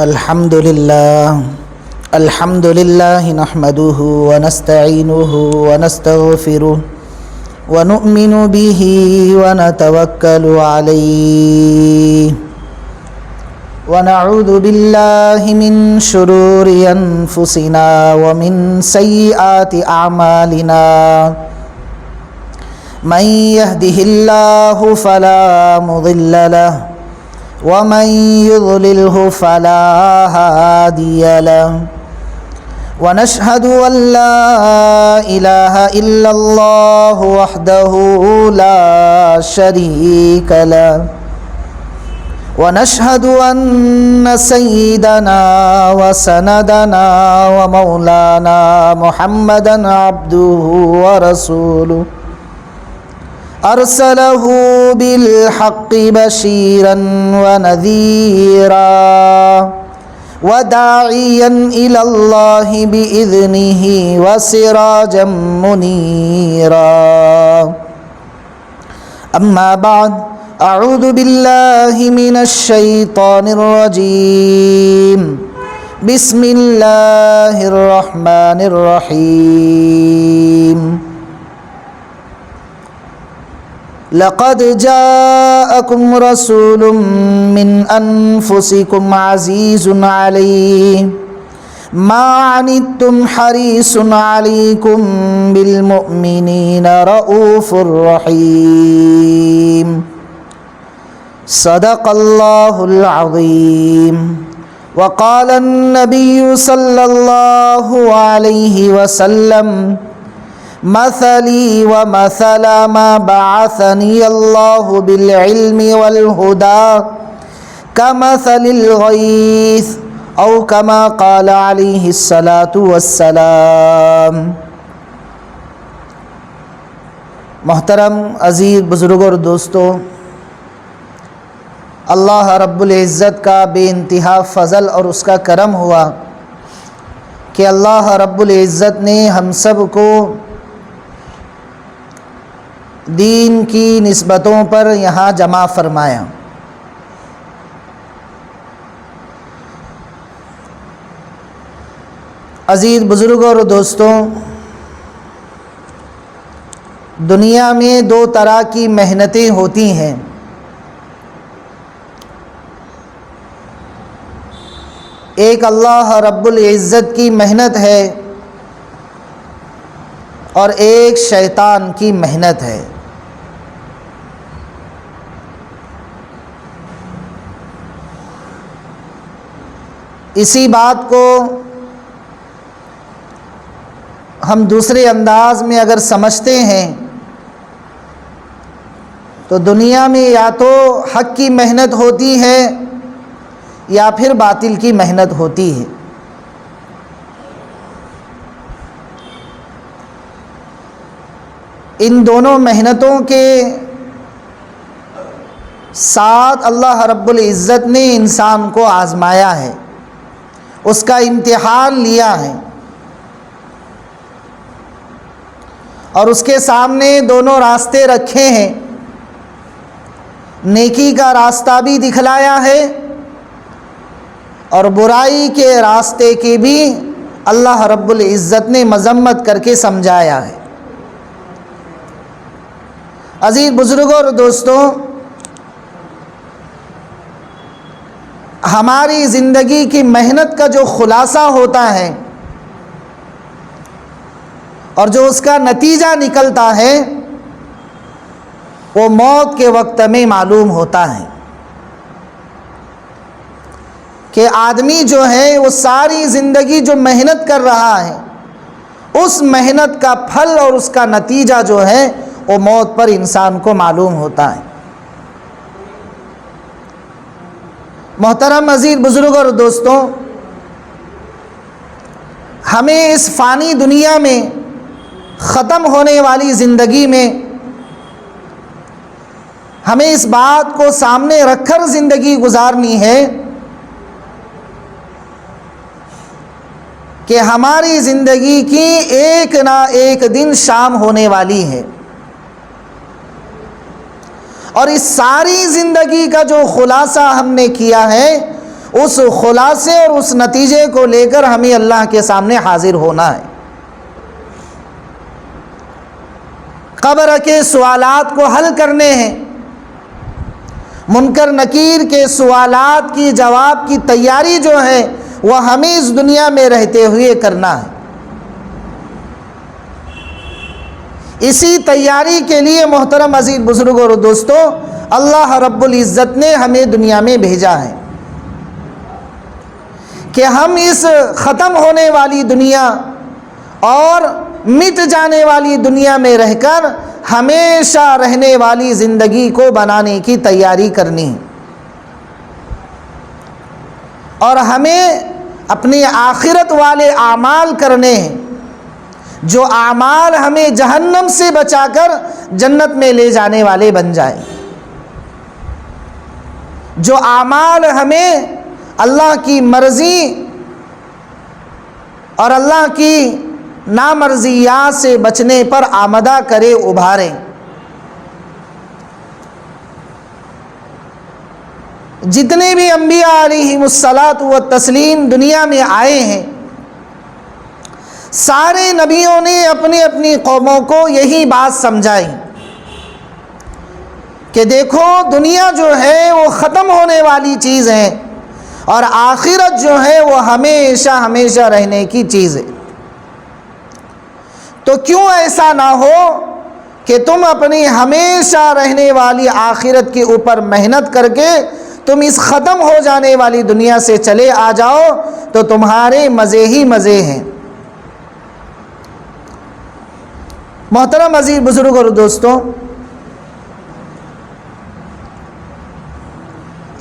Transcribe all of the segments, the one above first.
الحمد لله نحمده ونستعينه ونستغفره ونؤمن به ونتوكل عليه ونعوذ بالله من شرور أنفسنا ومن سيئات أعمالنا من يهده الله فلا مضل له ومن يضلله فلا هادي له ونشهد أن لا إله إلا الله وحده لا شريك له ونشهد أن سيدنا وسندنا ومولانا محمدا عبده ورسوله أرسله بالحق بشيرا ونذيرا وداعيا إلى الله بإذنه وسراجا منيرا أما بعد أعوذ بالله من الشيطان الرجيم بسم الله الرحمن الرحيم لقد جاءكم رسول من أنفسكم عزيز عليه ما عنتم حريص عليكم بالمؤمنين رؤوف رحيم صدق الله العظيم وقال النبي صلى الله عليه وسلم مثلي ومثل ما بعثني الله بالعلم والهدى كمثل الغيث أو كما قال عليه الصلاة والسلام۔ محترم عزیز بزرگ اور دوستو، اللہ رب العزت کا بے انتہا فضل اور اس کا کرم ہوا کہ اللہ رب العزت نے ہم سب کو دین کی نسبتوں پر یہاں جمع فرمایا۔ عزیز بزرگوں اور دوستوں، دنیا میں دو طرح کی محنتیں ہوتی ہیں۔ ایک اللہ رب العزت کی محنت ہے اور ایک شیطان کی محنت ہے۔ اسی بات کو ہم دوسرے انداز میں اگر سمجھتے ہیں تو دنیا میں یا تو حق کی محنت ہوتی ہے یا پھر باطل کی محنت ہوتی ہے۔ ان دونوں محنتوں کے ساتھ اللہ رب العزت نے انسان کو آزمایا ہے، اس کا امتحان لیا ہے، اور اس کے سامنے دونوں راستے رکھے ہیں۔ نیکی کا راستہ بھی دکھلایا ہے اور برائی کے راستے کی بھی اللہ رب العزت نے مذمت کر کے سمجھایا ہے۔ عزیز بزرگوں اور دوستوں، ہماری زندگی کی محنت کا جو خلاصہ ہوتا ہے اور جو اس کا نتیجہ نکلتا ہے وہ موت کے وقت میں معلوم ہوتا ہے کہ آدمی جو ہے وہ ساری زندگی جو محنت کر رہا ہے اس محنت کا پھل اور اس کا نتیجہ جو ہے وہ موت پر انسان کو معلوم ہوتا ہے۔ محترم عزیز بزرگ اور دوستوں، ہمیں اس فانی دنیا میں ختم ہونے والی زندگی میں ہمیں اس بات کو سامنے رکھ کر زندگی گزارنی ہے کہ ہماری زندگی کی ایک نہ ایک دن شام ہونے والی ہے، اور اس ساری زندگی کا جو خلاصہ ہم نے کیا ہے اس خلاصے اور اس نتیجے کو لے کر ہمیں اللہ کے سامنے حاضر ہونا ہے۔ قبر کے سوالات کو حل کرنے ہیں، منکر نکیر کے سوالات کی جواب کی تیاری جو ہے وہ ہمیں اس دنیا میں رہتے ہوئے کرنا ہے۔ اسی تیاری کے لیے محترم عزیز بزرگوں اور دوستو، اللہ رب العزت نے ہمیں دنیا میں بھیجا ہے کہ ہم اس ختم ہونے والی دنیا اور مٹ جانے والی دنیا میں رہ کر ہمیشہ رہنے والی زندگی کو بنانے کی تیاری کرنی ہے، اور ہمیں اپنی آخرت والے اعمال کرنے ہیں، جو اعمال ہمیں جہنم سے بچا کر جنت میں لے جانے والے بن جائیں، جو اعمال ہمیں اللہ کی مرضی اور اللہ کی نامرضیات سے بچنے پر آمادہ کرے، ابھارے۔ جتنے بھی انبیاء علیہم الصلاۃ والتسلیم دنیا میں آئے ہیں، سارے نبیوں نے اپنی اپنی قوموں کو یہی بات سمجھائی کہ دیکھو دنیا جو ہے وہ ختم ہونے والی چیز ہے، اور آخرت جو ہے وہ ہمیشہ ہمیشہ رہنے کی چیز ہے۔ تو کیوں ایسا نہ ہو کہ تم اپنی ہمیشہ رہنے والی آخرت کے اوپر محنت کر کے تم اس ختم ہو جانے والی دنیا سے چلے آ جاؤ، تو تمہارے مزے ہی مزے ہیں۔ محترم عزیز بزرگ اور دوستوں،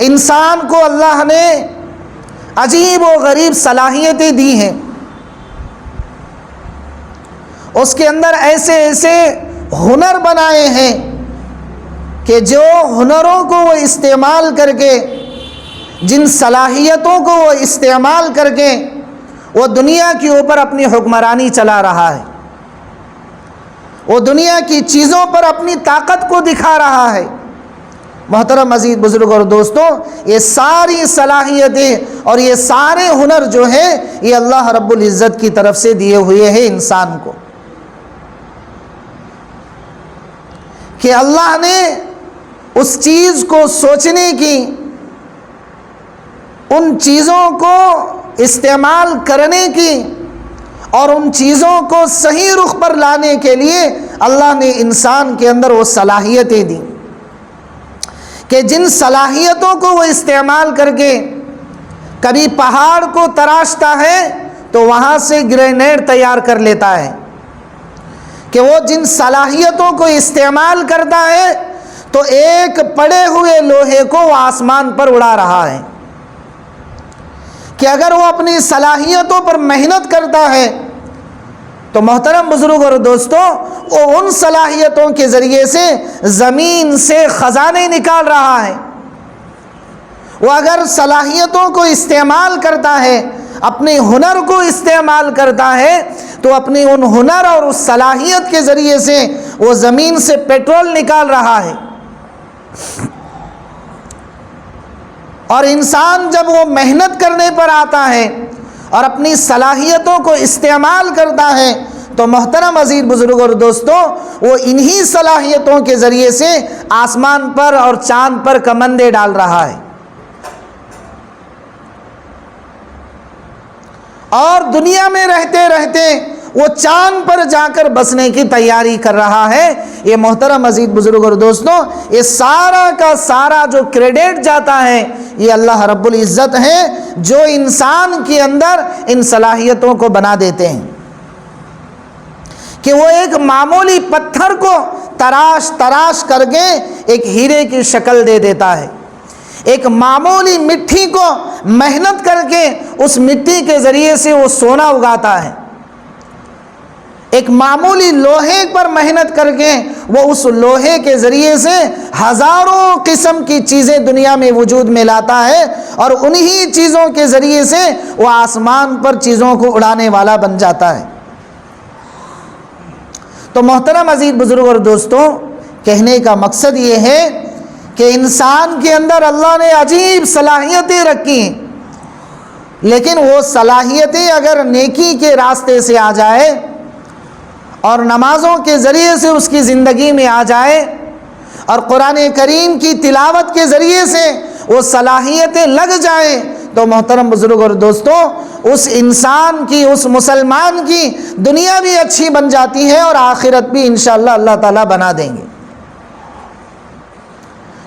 انسان کو اللہ نے عجیب و غریب صلاحیتیں دی ہیں، اس کے اندر ایسے ایسے ہنر بنائے ہیں کہ جو ہنروں کو وہ استعمال کر کے، جن صلاحیتوں کو وہ استعمال کر کے وہ دنیا کے اوپر اپنی حکمرانی چلا رہا ہے، وہ دنیا کی چیزوں پر اپنی طاقت کو دکھا رہا ہے۔ محترم عزیز بزرگ اور دوستوں، یہ ساری صلاحیتیں اور یہ سارے ہنر جو ہیں یہ اللہ رب العزت کی طرف سے دیے ہوئے ہیں انسان کو، کہ اللہ نے اس چیز کو سوچنے کی، ان چیزوں کو استعمال کرنے کی اور ان چیزوں کو صحیح رخ پر لانے کے لیے اللہ نے انسان کے اندر وہ صلاحیتیں دیں کہ جن صلاحیتوں کو وہ استعمال کر کے کبھی پہاڑ کو تراشتا ہے تو وہاں سے گرینیڈ تیار کر لیتا ہے، کہ وہ جن صلاحیتوں کو استعمال کرتا ہے تو ایک پڑے ہوئے لوہے کو وہ آسمان پر اڑا رہا ہے، کہ اگر وہ اپنی صلاحیتوں پر محنت کرتا ہے تو محترم بزرگ اور دوستوں، وہ ان صلاحیتوں کے ذریعے سے زمین سے خزانے نکال رہا ہے۔ وہ اگر صلاحیتوں کو استعمال کرتا ہے، اپنے ہنر کو استعمال کرتا ہے، تو اپنی ان ہنر اور اس صلاحیت کے ذریعے سے وہ زمین سے پیٹرول نکال رہا ہے۔ اور انسان جب وہ محنت کرنے پر آتا ہے اور اپنی صلاحیتوں کو استعمال کرتا ہے تو محترم عزیز بزرگ اور دوستوں، وہ انہی صلاحیتوں کے ذریعے سے آسمان پر اور چاند پر کمندیں ڈال رہا ہے، اور دنیا میں رہتے رہتے وہ چاند پر جا کر بسنے کی تیاری کر رہا ہے۔ یہ محترم عزیز بزرگ اور دوستوں، یہ سارا کا سارا جو کریڈٹ جاتا ہے یہ اللہ رب العزت ہے، جو انسان کے اندر ان صلاحیتوں کو بنا دیتے ہیں کہ وہ ایک معمولی پتھر کو تراش تراش کر کے ایک ہیرے کی شکل دے دیتا ہے، ایک معمولی مٹی کو محنت کر کے اس مٹی کے ذریعے سے وہ سونا اگاتا ہے، ایک معمولی لوہے پر محنت کر کے وہ اس لوہے کے ذریعے سے ہزاروں قسم کی چیزیں دنیا میں وجود میں لاتا ہے، اور انہی چیزوں کے ذریعے سے وہ آسمان پر چیزوں کو اڑانے والا بن جاتا ہے۔ تو محترم عزیز بزرگ اور دوستوں، کہنے کا مقصد یہ ہے کہ انسان کے اندر اللہ نے عجیب صلاحیتیں رکھی ہیں، لیکن وہ صلاحیتیں اگر نیکی کے راستے سے آ جائے اور نمازوں کے ذریعے سے اس کی زندگی میں آ جائے اور قرآن کریم کی تلاوت کے ذریعے سے وہ صلاحیتیں لگ جائیں، تو محترم بزرگ اور دوستوں، اس انسان کی، اس مسلمان کی دنیا بھی اچھی بن جاتی ہے اور آخرت بھی انشاءاللہ اللہ تعالیٰ بنا دیں گے۔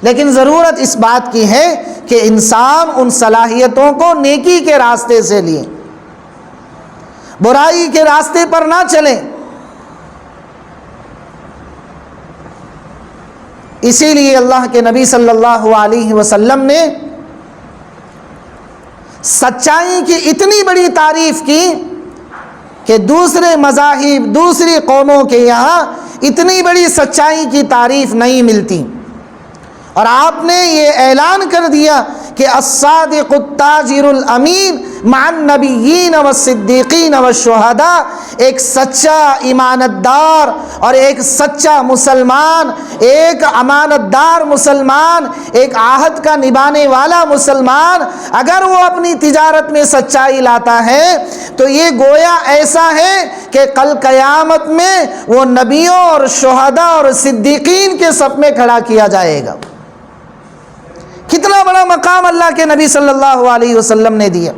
لیکن ضرورت اس بات کی ہے کہ انسان ان صلاحیتوں کو نیکی کے راستے سے لیے، برائی کے راستے پر نہ چلے۔ اسی لیے اللہ کے نبی صلی اللہ علیہ وسلم نے سچائی کی اتنی بڑی تعریف کی کہ دوسرے مذاہب، دوسری قوموں کے یہاں اتنی بڑی سچائی کی تعریف نہیں ملتی، اور آپ نے یہ اعلان کر دیا کہ الصادق التاجر الامین مع النبیین والصدیقین والشہداء، ایک سچا امانت دار اور ایک سچا مسلمان، ایک امانت دار مسلمان، ایک عہد کا نبھانے والا مسلمان، اگر وہ اپنی تجارت میں سچائی لاتا ہے تو یہ گویا ایسا ہے کہ کل قیامت میں وہ نبیوں اور شہداء اور صدیقین کے صف میں کھڑا کیا جائے گا۔ کتنا بڑا مقام اللہ کے نبی صلی اللہ علیہ وسلم نے دیا۔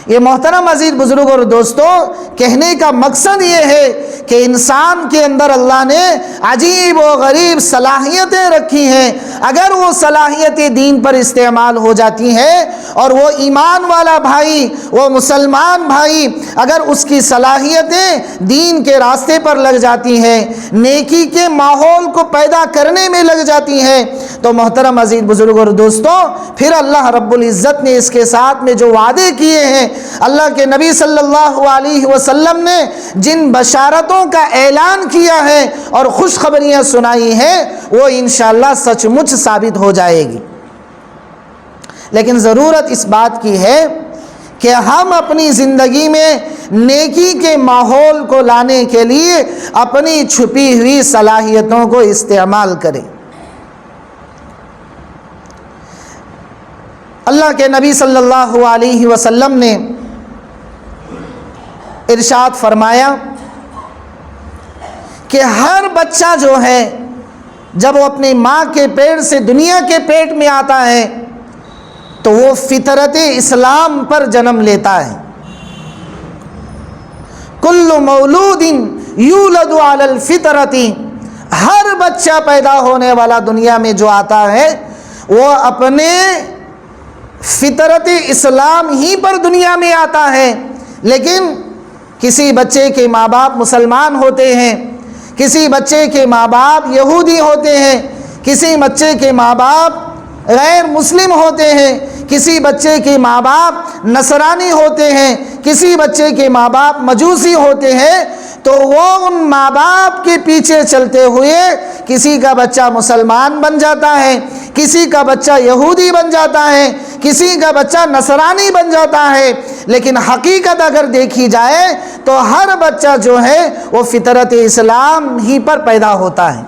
یہ محترم عزیز بزرگ اور دوستوں، کہنے کا مقصد یہ ہے کہ انسان کے اندر اللہ نے عجیب و غریب صلاحیتیں رکھی ہیں، اگر وہ صلاحیتیں دین پر استعمال ہو جاتی ہیں اور وہ ایمان والا بھائی، وہ مسلمان بھائی، اگر اس کی صلاحیتیں دین کے راستے پر لگ جاتی ہیں، نیکی کے ماحول کو پیدا کرنے میں لگ جاتی ہیں، تو محترم عزیز بزرگ اور دوستوں، پھر اللہ رب العزت نے اس کے ساتھ میں جو وعدے کیے ہیں، اللہ کے نبی صلی اللہ علیہ وسلم نے جن بشارتوں کا اعلان کیا ہے اور خوشخبریاں سنائی ہیں، وہ انشاءاللہ سچ مچ ثابت ہو جائے گی۔ لیکن ضرورت اس بات کی ہے کہ ہم اپنی زندگی میں نیکی کے ماحول کو لانے کے لیے اپنی چھپی ہوئی صلاحیتوں کو استعمال کریں۔ اللہ کے نبی صلی اللہ علیہ وسلم نے ارشاد فرمایا کہ ہر بچہ جو ہے جب وہ اپنی ماں کے پیٹ سے دنیا کے پیٹ میں آتا ہے تو وہ فطرت اسلام پر جنم لیتا ہے۔ کل مولود یولد علی الفطرۃ، ہر بچہ پیدا ہونے والا دنیا میں جو آتا ہے وہ اپنے فطرت اسلام ہی پر دنیا میں آتا ہے۔ لیکن کسی بچے کے ماں باپ مسلمان ہوتے ہیں، کسی بچے کے ماں باپ یہودی ہوتے ہیں، کسی بچے کے ماں باپ غیر مسلم ہوتے ہیں، کسی بچے کے ماں باپ نصرانی ہوتے ہیں، کسی بچے کے ماں باپ مجوسی ہوتے ہیں، تو وہ ان ماں باپ کے پیچھے چلتے ہوئے کسی کا بچہ مسلمان بن جاتا ہے، کسی کا بچہ یہودی بن جاتا ہے، کسی کا بچہ نصرانی بن جاتا ہے۔ لیکن حقیقت اگر دیکھی جائے تو ہر بچہ جو ہے وہ فطرت اسلام ہی پر پیدا ہوتا ہے۔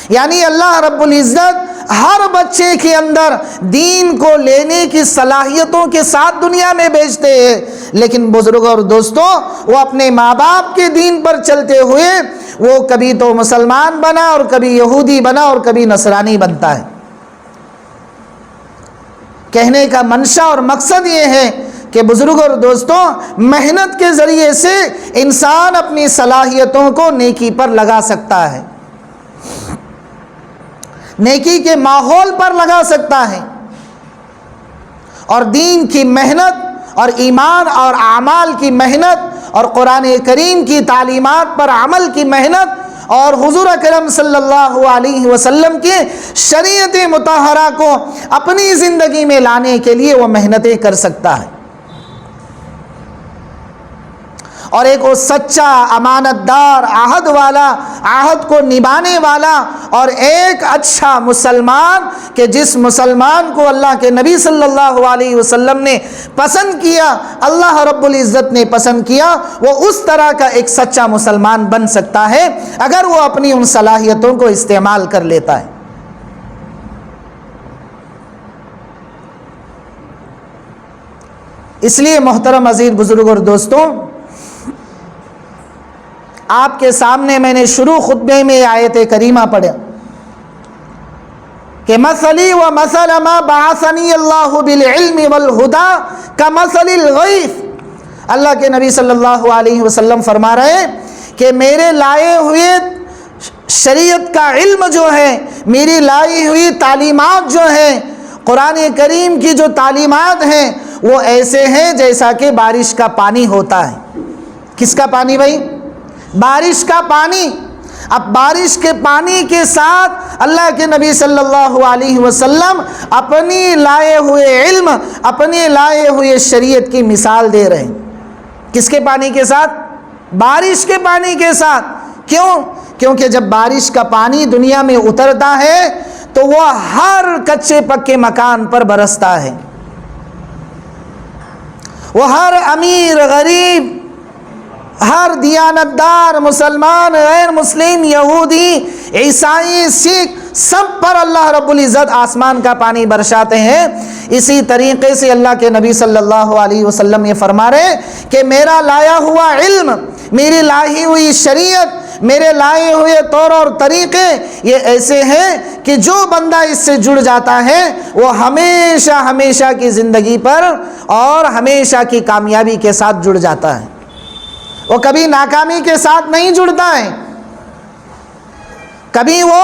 یعنی اللہ رب العزت ہر بچے کے اندر دین کو لینے کی صلاحیتوں کے ساتھ دنیا میں بھیجتے ہیں، لیکن بزرگوں اور دوستوں، وہ اپنے ماں باپ کے دین پر چلتے ہوئے وہ کبھی تو مسلمان بنا اور کبھی یہودی بنا اور کبھی نصرانی بنتا ہے۔ کہنے کا منشا اور مقصد یہ ہے کہ بزرگوں اور دوستوں، محنت کے ذریعے سے انسان اپنی صلاحیتوں کو نیکی پر لگا سکتا ہے، نیکی کے ماحول پر لگا سکتا ہے، اور دین کی محنت اور ایمان اور اعمال کی محنت اور قرآن کریم کی تعلیمات پر عمل کی محنت اور حضور اکرم صلی اللہ علیہ وسلم کی شریعت مطہرہ کو اپنی زندگی میں لانے کے لیے وہ محنتیں کر سکتا ہے۔ اور ایک وہ سچا امانت دار، عہد والا، عہد کو نبھانے والا، اور ایک اچھا مسلمان کہ جس مسلمان کو اللہ کے نبی صلی اللہ علیہ وسلم نے پسند کیا، اللہ رب العزت نے پسند کیا، وہ اس طرح کا ایک سچا مسلمان بن سکتا ہے اگر وہ اپنی ان صلاحیتوں کو استعمال کر لیتا ہے۔ اس لیے محترم عزیز بزرگ اور دوستوں، آپ کے سامنے میں نے شروع خطبے میں آیت کریمہ پڑھا کہ مثلی و مثل ما بعثنی اللہ بالعلم والہدی کمثل الغیث۔ اللہ کے نبی صلی اللہ علیہ وسلم فرما رہے ہیں کہ میرے لائے ہوئے شریعت کا علم جو ہے، میری لائی ہوئی تعلیمات جو ہیں، قرآن کریم کی جو تعلیمات ہیں، وہ ایسے ہیں جیسا کہ بارش کا پانی ہوتا ہے۔ کس کا پانی بھائی؟ بارش کا پانی۔ اب بارش کے پانی کے ساتھ اللہ کے نبی صلی اللہ علیہ وسلم اپنی لائے ہوئے علم، اپنی لائے ہوئے شریعت کی مثال دے رہے ہیں۔ کس کے پانی کے ساتھ؟ بارش کے پانی کے ساتھ۔ کیوں؟ کیونکہ جب بارش کا پانی دنیا میں اترتا ہے تو وہ ہر کچے پکے مکان پر برستا ہے، وہ ہر امیر غریب، ہر دیانتدار، مسلمان، غیر مسلم، یہودی، عیسائی، سکھ، سب پر اللہ رب العزت آسمان کا پانی برساتے ہیں۔ اسی طریقے سے اللہ کے نبی صلی اللہ علیہ وسلم یہ فرما رہے کہ میرا لایا ہوا علم، میری لائی ہوئی شریعت، میرے لائے ہوئے طور اور طریقے یہ ایسے ہیں کہ جو بندہ اس سے جڑ جاتا ہے وہ ہمیشہ ہمیشہ کی زندگی پر اور ہمیشہ کی کامیابی کے ساتھ جڑ جاتا ہے، وہ کبھی ناکامی کے ساتھ نہیں جڑتا ہے، کبھی وہ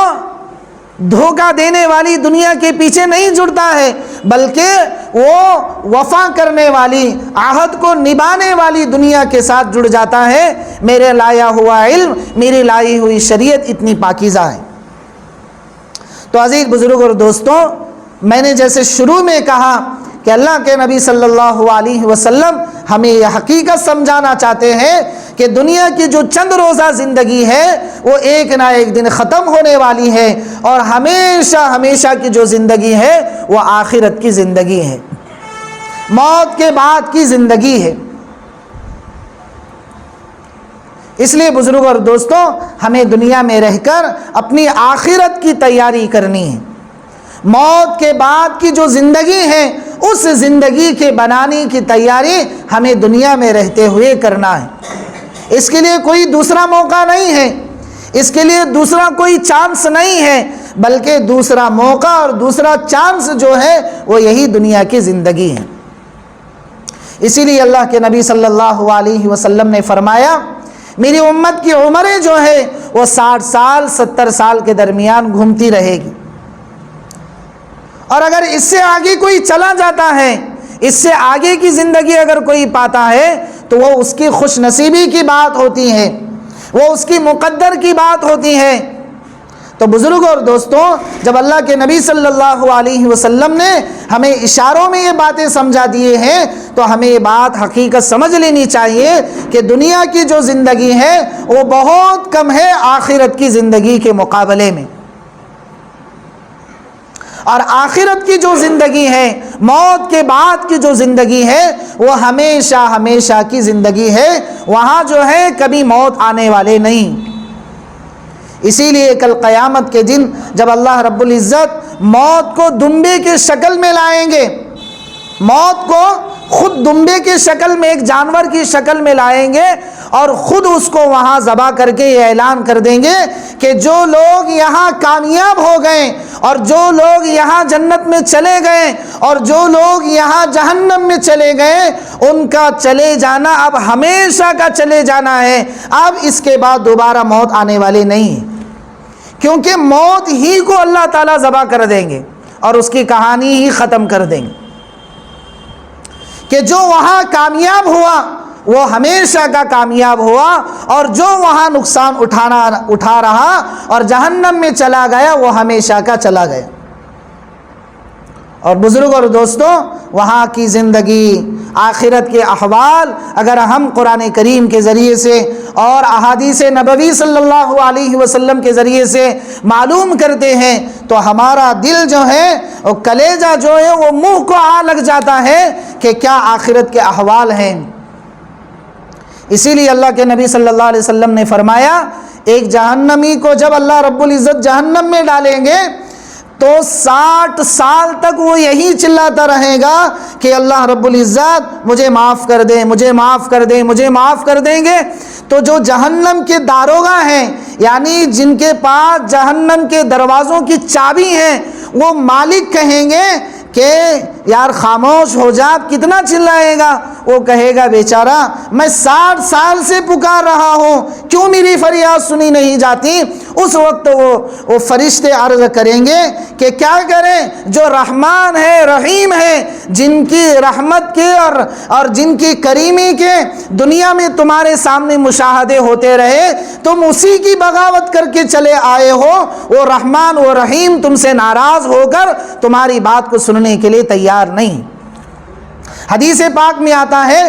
دھوکہ دینے والی دنیا کے پیچھے نہیں جڑتا ہے، بلکہ وہ وفا کرنے والی، عہد کو نبھانے والی دنیا کے ساتھ جڑ جاتا ہے۔ میرے لایا ہوا علم، میری لائی ہوئی شریعت اتنی پاکیزہ ہے۔ تو عزیز بزرگ اور دوستوں، میں نے جیسے شروع میں کہا کہ اللہ کے نبی صلی اللہ علیہ وسلم ہمیں یہ حقیقت سمجھانا چاہتے ہیں کہ دنیا کی جو چند روزہ زندگی ہے وہ ایک نہ ایک دن ختم ہونے والی ہے، اور ہمیشہ ہمیشہ کی جو زندگی ہے وہ آخرت کی زندگی ہے، موت کے بعد کی زندگی ہے۔ اس لیے بزرگ اور دوستوں، ہمیں دنیا میں رہ کر اپنی آخرت کی تیاری کرنی ہے۔ موت کے بعد کی جو زندگی ہے اس زندگی کے بنانے کی تیاری ہمیں دنیا میں رہتے ہوئے کرنا ہے۔ اس کے لیے کوئی دوسرا موقع نہیں ہے، اس کے لیے دوسرا کوئی چانس نہیں ہے، بلکہ دوسرا موقع اور دوسرا چانس جو ہے وہ یہی دنیا کی زندگی ہے۔ اسی لیے اللہ کے نبی صلی اللہ علیہ وسلم نے فرمایا میری امت کی عمریں جو ہے وہ 60 سال 70 سال کے درمیان گھومتی رہے گی، اور اگر اس سے آگے کوئی چلا جاتا ہے، اس سے آگے کی زندگی اگر کوئی پاتا ہے تو وہ اس کی خوش نصیبی کی بات ہوتی ہے، وہ اس کی مقدر کی بات ہوتی ہے۔ تو بزرگوں اور دوستوں، جب اللہ کے نبی صلی اللہ علیہ وسلم نے ہمیں اشاروں میں یہ باتیں سمجھا دیے ہیں تو ہمیں یہ بات حقیقت سمجھ لینی چاہیے کہ دنیا کی جو زندگی ہے وہ بہت کم ہے آخرت کی زندگی کے مقابلے میں، اور آخرت کی جو زندگی ہے، موت کے بعد کی جو زندگی ہے وہ ہمیشہ ہمیشہ کی زندگی ہے، وہاں جو ہے کبھی موت آنے والے نہیں۔ اسی لیے کل قیامت کے دن جب اللہ رب العزت موت کو دمبے کی شکل میں لائیں گے، موت کو خود دمبے کی شکل میں، ایک جانور کی شکل میں لائیں گے، اور خود اس کو وہاں ذبح کر کے یہ اعلان کر دیں گے کہ جو لوگ یہاں کامیاب ہو گئے اور جو لوگ یہاں جنت میں چلے گئے اور جو لوگ یہاں جہنم میں چلے گئے، ان کا چلے جانا اب ہمیشہ کا چلے جانا ہے، اب اس کے بعد دوبارہ موت آنے والے نہیں ہیں، کیونکہ موت ہی کو اللہ تعالیٰ ذبح کر دیں گے اور اس کی کہانی ہی ختم کر دیں گے کہ جو وہاں کامیاب ہوا وہ ہمیشہ کا کامیاب ہوا، اور جو وہاں نقصان اٹھا رہا اور جہنم میں چلا گیا وہ ہمیشہ کا چلا گیا۔ اور بزرگ اور دوستوں، وہاں کی زندگی، آخرت کے احوال اگر ہم قرآن کریم کے ذریعے سے اور احادیث نبوی صلی اللہ علیہ وسلم کے ذریعے سے معلوم کرتے ہیں تو ہمارا دل جو ہے، اور کلیجہ جو ہے، وہ منہ کو آ لگ جاتا ہے کہ کیا آخرت کے احوال ہیں۔ اسی لیے اللہ کے نبی صلی اللہ علیہ وسلم نے فرمایا ایک جہنمی کو جب اللہ رب العزت جہنم میں ڈالیں گے تو تو 60 سال تک وہ یہی چلاتا رہے گا کہ اللہ رب العزت مجھے معاف کر دے، مجھے معاف کر دے، مجھے معاف کر دیں گے۔ تو جو جہنم کے داروغہ ہیں، یعنی جن کے پاس جہنم کے دروازوں کی چابی ہیں، وہ مالک کہیں گے کہ یار خاموش ہو جا، کتنا چلائے گا؟ وہ کہے گا بیچارہ میں 60 سال سے پکار رہا ہوں، کیوں میری فریاد سنی نہیں جاتی؟ اس وقت وہ فرشتے عرض کریں گے کہ کیا کریں؟ جو رحمان ہے، رحیم ہے، جن کی رحمت کے اور جن کی کریمی کے دنیا میں تمہارے سامنے مشاہدے ہوتے رہے، تم اسی کی بغاوت کر کے چلے آئے ہو۔ وہ رحمان و رحیم تم سے ناراض ہو کر تمہاری بات کو سننے کے لیے تیار نہیں۔ حدیث پاک میں آتا ہے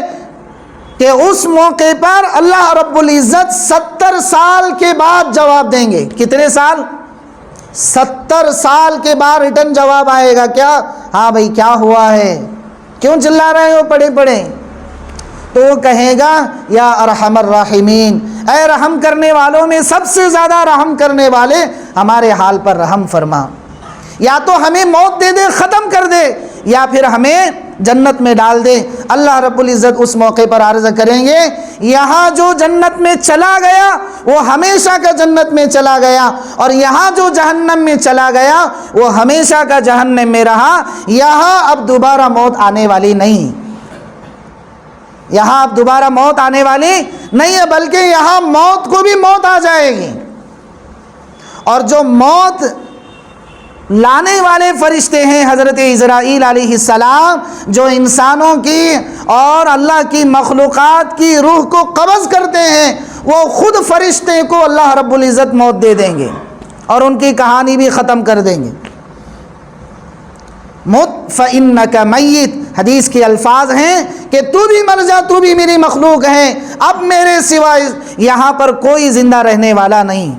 کہ اس موقع پر اللہ رب العزت 70 سال کے بعد جواب دیں گے۔ کتنے سال؟ 70 سال کے بعد ریٹن جواب آئے گا۔ کیا؟ ہاں بھائی کیا ہوا ہے، کیوں چلا رہے ہو پڑے پڑے؟ تو وہ کہے گا یا ارحم الراحمین، اے رحم کرنے والوں میں سب سے زیادہ رحم کرنے والے، ہمارے حال پر رحم فرما، یا تو ہمیں موت دے دے، ختم کر دے، یا پھر ہمیں جنت میں ڈال دے۔ اللہ رب العزت اس موقع پر عرض کریں گے یہاں جو جنت میں چلا گیا وہ ہمیشہ کا جنت میں چلا گیا، اور یہاں جو جہنم میں چلا گیا وہ ہمیشہ کا جہنم میں رہا۔ یہاں اب دوبارہ موت آنے والی نہیں، یہاں اب دوبارہ موت آنے والی نہیں ہے، بلکہ یہاں موت کو بھی موت آ جائے گی۔ اور جو موت لانے والے فرشتے ہیں حضرت عزرائیل علیہ السلام، جو انسانوں کی اور اللہ کی مخلوقات کی روح کو قبض کرتے ہیں، وہ خود فرشتے کو اللہ رب العزت موت دے دیں گے اور ان کی کہانی بھی ختم کر دیں گے۔ مت فإنک میت، حدیث کے الفاظ ہیں کہ تو بھی مر جا، تو بھی میری مخلوق ہے، اب میرے سوائے یہاں پر کوئی زندہ رہنے والا نہیں۔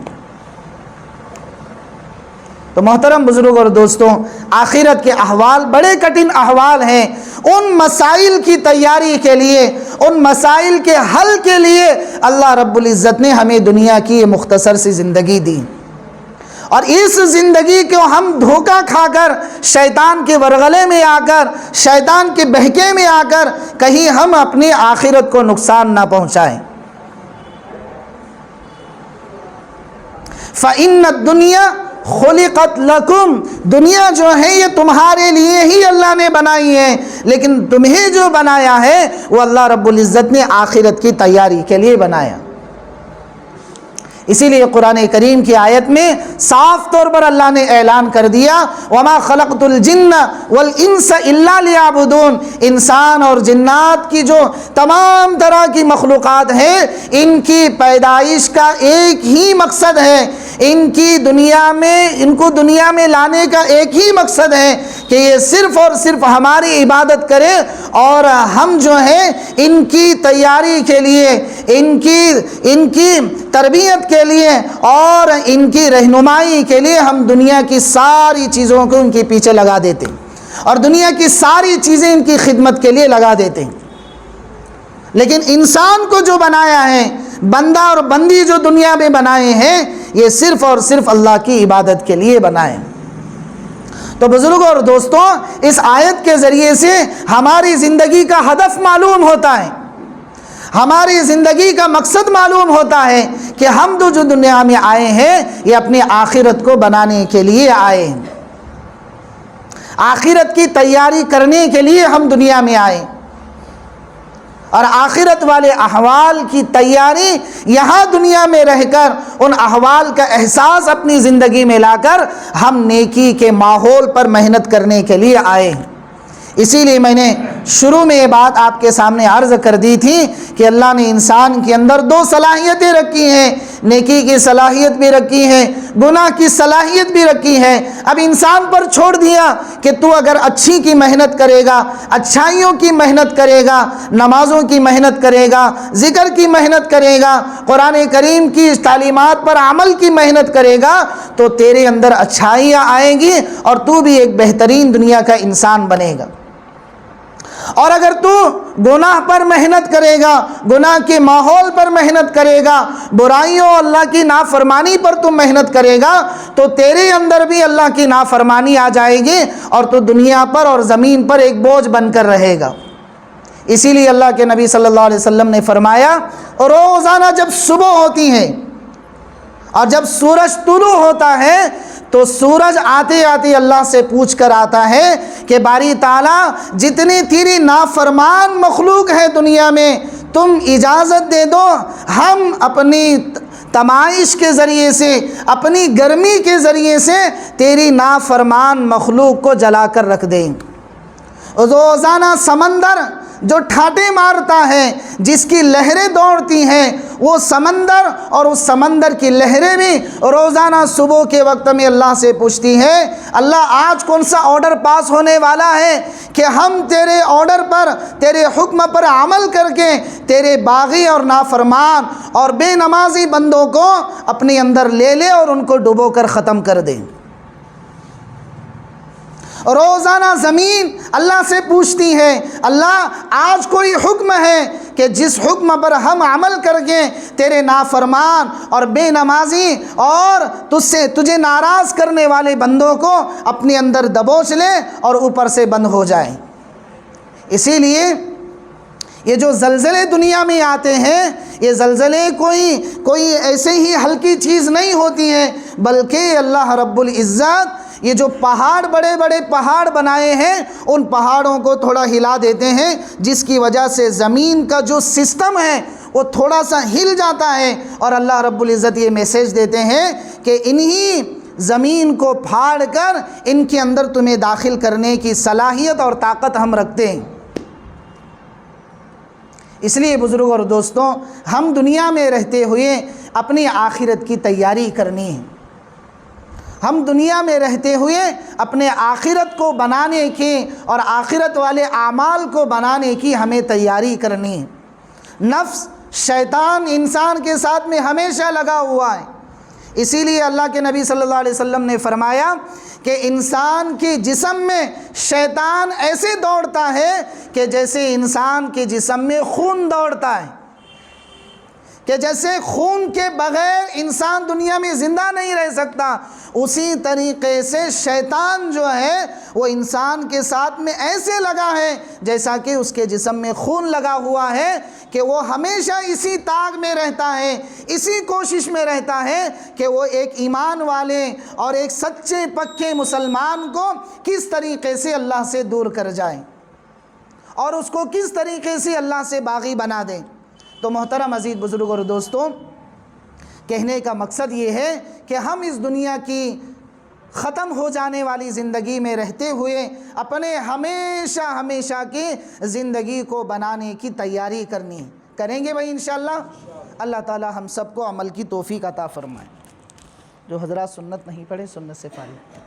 تو محترم بزرگ اور دوستوں، آخرت کے احوال بڑے کٹھن احوال ہیں۔ ان مسائل کی تیاری کے لیے، ان مسائل کے حل کے لیے اللہ رب العزت نے ہمیں دنیا کی یہ مختصر سی زندگی دی، اور اس زندگی کو ہم دھوکہ کھا کر، شیطان کے ورغلے میں آ کر، شیطان کے بہکے میں آ کر کہیں ہم اپنی آخرت کو نقصان نہ پہنچائیں۔ فإن الدنیا خلقت لکم، دنیا جو ہے یہ تمہارے لیے ہی اللہ نے بنائی ہے، لیکن تمہیں جو بنایا ہے وہ اللہ رب العزت نے آخرت کی تیاری کے لیے بنایا۔ اسی لیے قرآن کریم کی آیت میں صاف طور پر اللہ نے اعلان کر دیا وَمَا خَلَقْتُ الْجِنَّ وَالْإِنسَ إِلَّا لِيَعْبُدُونَ، انسان اور جنات کی جو تمام طرح کی مخلوقات ہیں، ان کی پیدائش کا ایک ہی مقصد ہے، ان کو دنیا میں لانے کا ایک ہی مقصد ہے کہ یہ صرف اور صرف ہماری عبادت کرے، اور ہم جو ہیں ان کی تیاری کے لیے، ان کی تربیت کے لیے اور ان کی رہنمائی کے لیے ہم دنیا کی ساری چیزوں کو ان کے پیچھے لگا دیتے ہیں، اور دنیا کی ساری چیزیں ان کی خدمت کے لیے لگا دیتے ہیں۔ لیکن انسان کو جو بنایا ہے، بندہ اور بندی جو دنیا میں بنائے ہیں، یہ صرف اور صرف اللہ کی عبادت کے لیے بنائے۔ تو بزرگوں اور دوستوں، اس آیت کے ذریعے سے ہماری زندگی کا ہدف معلوم ہوتا ہے، ہماری زندگی کا مقصد معلوم ہوتا ہے کہ ہم جو دنیا میں آئے ہیں یہ اپنی آخرت کو بنانے کے لیے آئے ہیں، آخرت کی تیاری کرنے کے لیے ہم دنیا میں آئے، اور آخرت والے احوال کی تیاری یہاں دنیا میں رہ کر ان احوال کا احساس اپنی زندگی میں لا کر ہم نیکی کے ماحول پر محنت کرنے کے لیے آئے ہیں۔ اسی لیے میں نے شروع میں یہ بات آپ کے سامنے عرض کر دی تھی کہ اللہ نے انسان کے اندر 2 صلاحیتیں رکھی ہیں، نیکی کی صلاحیت بھی رکھی ہے، گناہ کی صلاحیت بھی رکھی ہے۔ اب انسان پر چھوڑ دیا کہ تو اگر اچھی کی محنت کرے گا، اچھائیوں کی محنت کرے گا، نمازوں کی محنت کرے گا، ذکر کی محنت کرے گا، قرآن کریم کی تعلیمات پر عمل کی محنت کرے گا، تو تیرے اندر اچھائیاں آئیں گی اور تو بھی ایک بہترین دنیا کا انسان بنے گا۔ اور اگر تو گناہ پر محنت کرے گا، گناہ کے ماحول پر محنت کرے گا، برائیوں اللہ کی نافرمانی پر تو محنت کرے گا، تو تیرے اندر بھی اللہ کی نافرمانی آ جائے گی اور تو دنیا پر اور زمین پر ایک بوجھ بن کر رہے گا۔ اسی لیے اللہ کے نبی صلی اللہ علیہ وسلم نے فرمایا، روزانہ جب صبح ہوتی ہے اور جب سورج طلوع ہوتا ہے تو سورج آتے آتے اللہ سے پوچھ کر آتا ہے کہ باری تعالیٰ جتنی تیری نافرمان مخلوق ہے دنیا میں، تم اجازت دے دو ہم اپنی تمائش کے ذریعے سے، اپنی گرمی کے ذریعے سے تیری نافرمان مخلوق کو جلا کر رکھ دیں۔ روزانہ سمندر جو ٹھاٹے مارتا ہے، جس کی لہریں دوڑتی ہیں، وہ سمندر اور اس سمندر کی لہریں بھی روزانہ صبح کے وقت میں اللہ سے پوچھتی ہیں، اللہ آج کون سا آرڈر پاس ہونے والا ہے کہ ہم تیرے آرڈر پر، تیرے حکم پر عمل کر کے تیرے باغی اور نافرمان اور بے نمازی بندوں کو اپنے اندر لے لے اور ان کو ڈبو کر ختم کر دیں۔ روزانہ زمین اللہ سے پوچھتی ہے، اللہ آج کوئی حکم ہے کہ جس حکم پر ہم عمل کر کے تیرے نافرمان اور بے نمازی اور تجھے ناراض کرنے والے بندوں کو اپنے اندر دبوچ لے اور اوپر سے بند ہو جائے۔ اسی لیے یہ جو زلزلے دنیا میں آتے ہیں، یہ زلزلے کوئی ایسے ہی ہلکی چیز نہیں ہوتی ہے، بلکہ اللہ رب العزت یہ جو پہاڑ، بڑے بڑے پہاڑ بنائے ہیں، ان پہاڑوں کو تھوڑا ہلا دیتے ہیں، جس کی وجہ سے زمین کا جو سسٹم ہے وہ تھوڑا سا ہل جاتا ہے، اور اللہ رب العزت یہ میسیج دیتے ہیں کہ انہی زمین کو پھاڑ کر ان کے اندر تمہیں داخل کرنے کی صلاحیت اور طاقت ہم رکھتے ہیں۔ اس لیے بزرگ اور دوستوں، ہم دنیا میں رہتے ہوئے اپنی آخرت کی تیاری کرنی ہے۔ ہم دنیا میں رہتے ہوئے اپنے آخرت کو بنانے کی اور آخرت والے اعمال کو بنانے کی ہمیں تیاری کرنی ہے۔ نفس، شیطان انسان کے ساتھ میں ہمیشہ لگا ہوا ہے، اسی لیے اللہ کے نبی صلی اللہ علیہ وسلم نے فرمایا کہ انسان کے جسم میں شیطان ایسے دوڑتا ہے کہ جیسے انسان کے جسم میں خون دوڑتا ہے، کہ جیسے خون کے بغیر انسان دنیا میں زندہ نہیں رہ سکتا، اسی طریقے سے شیطان جو ہے وہ انسان کے ساتھ میں ایسے لگا ہے جیسا کہ اس کے جسم میں خون لگا ہوا ہے، کہ وہ ہمیشہ اسی تاغ میں رہتا ہے، اسی کوشش میں رہتا ہے کہ وہ ایک ایمان والے اور ایک سچے پکے مسلمان کو کس طریقے سے اللہ سے دور کر جائے اور اس کو کس طریقے سے اللہ سے باغی بنا دیں۔ تو محترم عزیز بزرگ اور دوستوں، کہنے کا مقصد یہ ہے کہ ہم اس دنیا کی ختم ہو جانے والی زندگی میں رہتے ہوئے اپنے ہمیشہ کی زندگی کو بنانے کی تیاری کرنی ہے۔ کریں گے بھائی انشاءاللہ؟ اللہ تعالی ہم سب کو عمل کی توفیق عطا فرمائے۔ جو حضرات سنت نہیں پڑھے، سنت سے فارغ۔